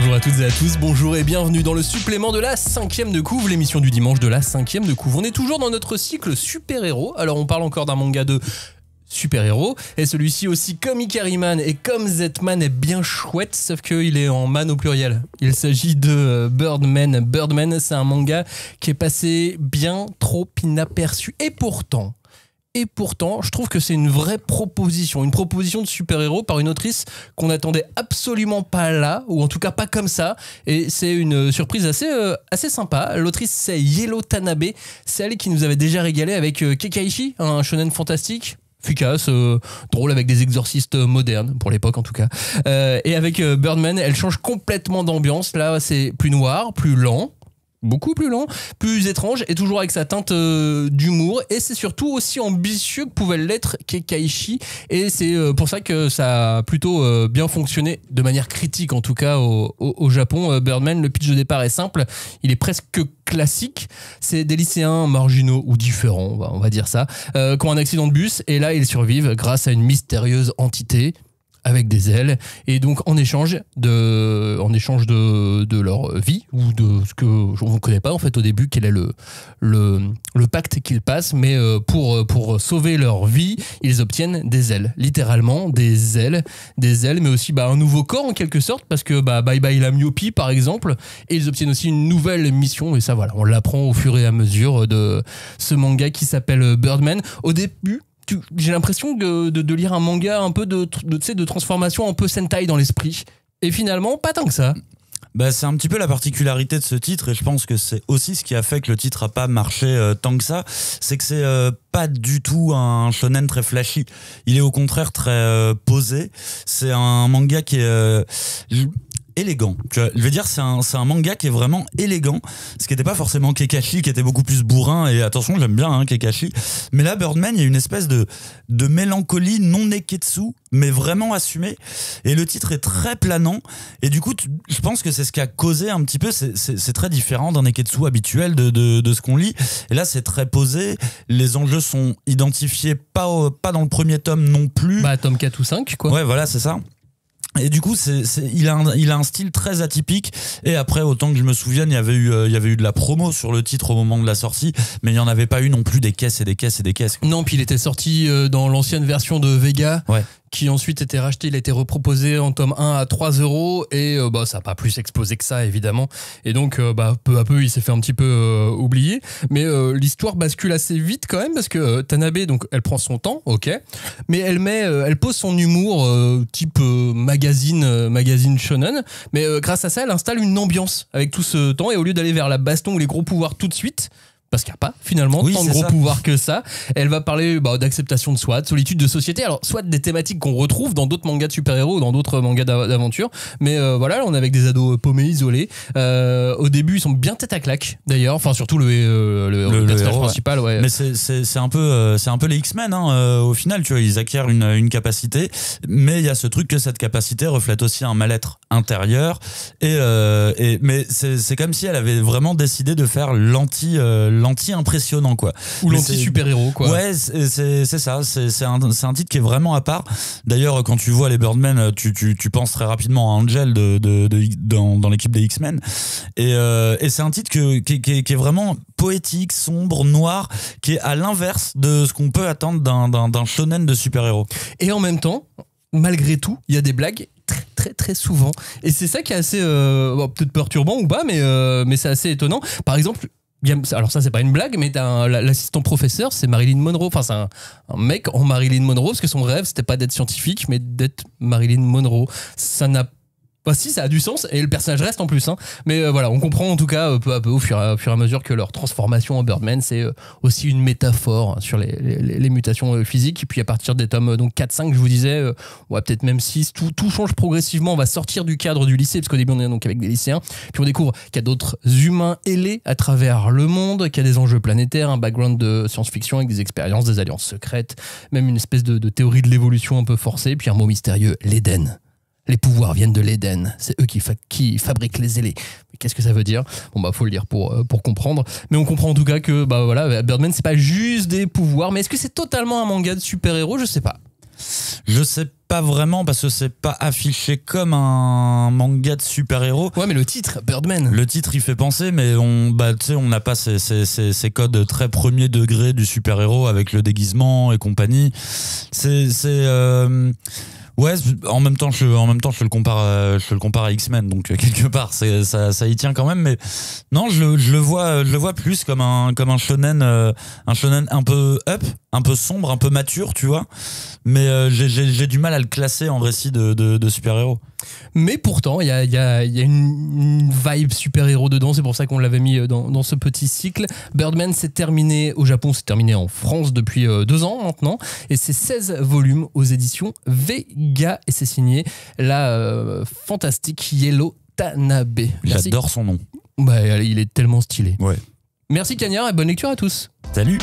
Bonjour à toutes et à tous, bonjour et bienvenue dans le supplément de la 5e de couve, l'émission du dimanche de la 5e de couve. On est toujours dans notre cycle super-héros, alors on parle encore d'un manga de super-héros, et celui-ci aussi comme Ikari Man et comme Z-Man est bien chouette, sauf qu'il est en man au pluriel. Il s'agit de Birdman. Birdman, c'est un manga qui est passé bien trop inaperçu, et pourtant, je trouve que c'est une vraie proposition, une proposition de super-héros par une autrice qu'on n'attendait absolument pas là, ou en tout cas pas comme ça, et c'est une surprise assez sympa. L'autrice, c'est Yellow Tanabe, c'est elle qui nous avait déjà régalé avec Kekkaishi, un shonen fantastique, efficace, drôle avec des exorcistes modernes, pour l'époque en tout cas. Et avec Birdman, elle change complètement d'ambiance, là c'est plus noir, plus lent, beaucoup plus lent, plus étrange et toujours avec sa teinte d'humour, et c'est surtout aussi ambitieux que pouvait l'être Kekkaishi, et c'est pour ça que ça a plutôt bien fonctionné de manière critique en tout cas au Japon. Birdman, le pitch de départ est simple, il est presque classique, c'est des lycéens marginaux ou différents, on va dire ça, qui ont un accident de bus, et là ils survivent grâce à une mystérieuse entité avec des ailes, et donc en échange de leur vie, ou de ce que on ne connaît pas en fait au début quel est le pacte qu'ils passent, mais pour sauver leur vie ils obtiennent des ailes, littéralement des ailes, mais aussi un nouveau corps en quelque sorte, parce que bye bye la myopie par exemple, et ils obtiennent aussi une nouvelle mission, et ça voilà, on l'apprend au fur et à mesure de ce manga qui s'appelle Birdman. Au début j'ai l'impression de lire un manga un peu de transformation un peu Sentai dans l'esprit. Et finalement, pas tant que ça. C'est un petit peu la particularité de ce titre, et je pense que c'est aussi ce qui a fait que le titre a pas marché tant que ça. C'est que c'est pas du tout un shonen très flashy. Il est au contraire très posé. C'est un manga qui est élégant. Je veux dire, c'est un manga qui est vraiment élégant, ce qui n'était pas forcément Kekkaishi, qui était beaucoup plus bourrin, et attention, j'aime bien Kekkaishi, mais là Birdman, il y a une espèce de mélancolie non neketsu, mais vraiment assumée, et le titre est très planant, et du coup je pense que c'est ce qui a causé un petit peu, c'est très différent d'un neketsu habituel de ce qu'on lit, et là c'est très posé, les enjeux sont identifiés pas dans le premier tome non plus, tome 4 ou 5 quoi. Ouais, voilà, c'est ça. Et du coup, il a un style très atypique. Et après, autant que je me souvienne, il y avait eu de la promo sur le titre au moment de la sortie, mais il n'y en avait pas eu non plus des caisses et des caisses et des caisses. Non, puis il était sorti dans l'ancienne version de Vega. Ouais. Qui ensuite était racheté, il a été reproposé en tome 1 à 3 €, et ça n'a pas plus explosé que ça évidemment, et donc peu à peu il s'est fait un petit peu oublier, mais l'histoire bascule assez vite quand même, parce que Tanabe, donc elle prend son temps, ok, mais elle pose son humour type magazine shonen, mais grâce à ça elle installe une ambiance avec tout ce temps, et au lieu d'aller vers la baston ou les gros pouvoirs tout de suite, parce qu'il n'y a pas finalement tant de gros pouvoirs que ça, elle va parler d'acceptation de soi, de solitude, de société, alors soit des thématiques qu'on retrouve dans d'autres mangas de super-héros ou dans d'autres mangas d'aventure, mais voilà, on est avec des ados paumés, isolés, au début ils sont bien tête à claque d'ailleurs, enfin surtout le personnage principal, ouais. Mais c'est un peu les X-Men au final, tu vois, ils acquièrent une capacité, mais il y a ce truc que cette capacité reflète aussi un mal-être intérieur, mais c'est comme si elle avait vraiment décidé de faire l'anti-impressionnant quoi, ou l'anti-super-héros quoi. Ouais, c'est ça, c'est un titre qui est vraiment à part. D'ailleurs, quand tu vois les Birdman, tu penses très rapidement à Angel dans l'équipe des X-Men, et c'est un titre qui est vraiment poétique, sombre, noir, qui est à l'inverse de ce qu'on peut attendre d'un shonen de super-héros. Et en même temps, malgré tout, il y a des blagues très très très souvent, et c'est ça qui est assez peut-être perturbant ou pas, mais c'est assez étonnant. Par exemple, alors ça c'est pas une blague, mais l'assistant professeur, c'est Marilyn Monroe, enfin c'est un mec en Marilyn Monroe, parce que son rêve c'était pas d'être scientifique mais d'être Marilyn Monroe. Ça n'a si, ça a du sens, et le personnage reste en plus, mais voilà, on comprend en tout cas peu à peu au fur et à mesure que leur transformation en Birdman, c'est aussi une métaphore sur les mutations physiques. Et puis à partir des tomes 4-5, je vous disais, peut-être même 6, tout change progressivement. On va sortir du cadre du lycée, parce qu'au début on est donc avec des lycéens, puis on découvre qu'il y a d'autres humains ailés à travers le monde, qu'il y a des enjeux planétaires, un background de science-fiction avec des expériences, des alliances secrètes, même une espèce de théorie de l'évolution un peu forcée, puis un mot mystérieux, l'Éden. Les pouvoirs viennent de l'Éden, c'est eux qui fabriquent les ailés. Mais qu'est-ce que ça veut dire ? Faut le lire pour comprendre. Mais on comprend en tout cas que Birdman, c'est pas juste des pouvoirs. Mais est-ce que c'est totalement un manga de super-héros ? Je sais pas. Je sais pas vraiment parce que c'est pas affiché comme un manga de super-héros. Ouais, mais le titre, Birdman. Le titre, il fait penser, mais on n'a pas ces codes très premier degré du super-héros avec le déguisement et compagnie. Ouais, en même temps, je le compare à X-Men, donc quelque part, ça y tient quand même. Mais non, je le vois plus comme un shonen un peu up, un peu sombre, un peu mature, tu vois. Mais j'ai du mal à le classer en récit de super-héros. Mais pourtant, il y a une vibe super-héros dedans, c'est pour ça qu'on l'avait mis dans ce petit cycle. Birdman s'est terminé au Japon, c'est terminé en France depuis 2 ans maintenant, et c'est 16 volumes aux éditions Vega, et c'est signé la fantastique Yellow Tanabe. Merci. J'adore son nom. Bah, il est tellement stylé. Ouais. Merci Cagnard et bonne lecture à tous. Salut.